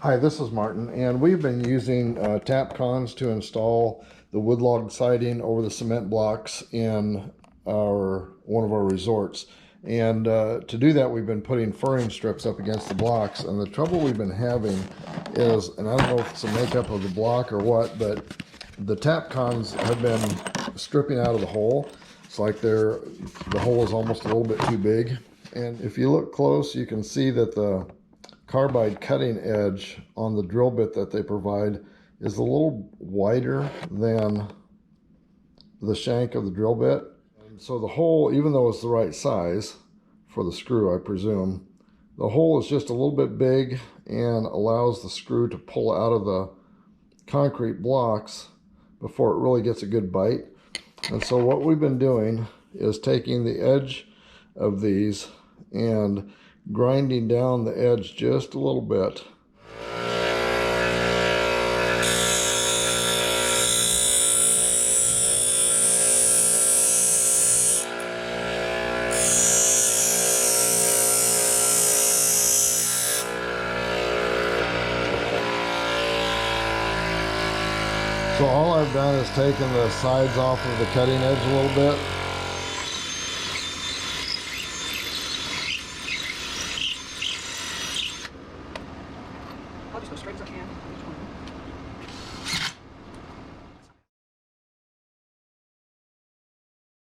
Hi, this is Martin, and we've been using Tapcons to install the wood log siding over the cement blocks in one of our resorts. And to do that, we've been putting furring strips up against the blocks. And the trouble we've been having is, and I don't know if it's a makeup of the block or what, but the Tapcons have been stripping out of the hole. It's like the hole is almost a little bit too big. And if you look close, you can see that the carbide cutting edge on the drill bit that they provide is a little wider than the shank of the drill bit. And so the hole, even though it's the right size for the screw, I presume, the hole is just a little bit big and allows the screw to pull out of the concrete blocks before it really gets a good bite. And so what we've been doing is taking the edge of these and grinding down the edge just a little bit. So all I've done is taken the sides off of the cutting edge a little bit. I'll just go straight as I can.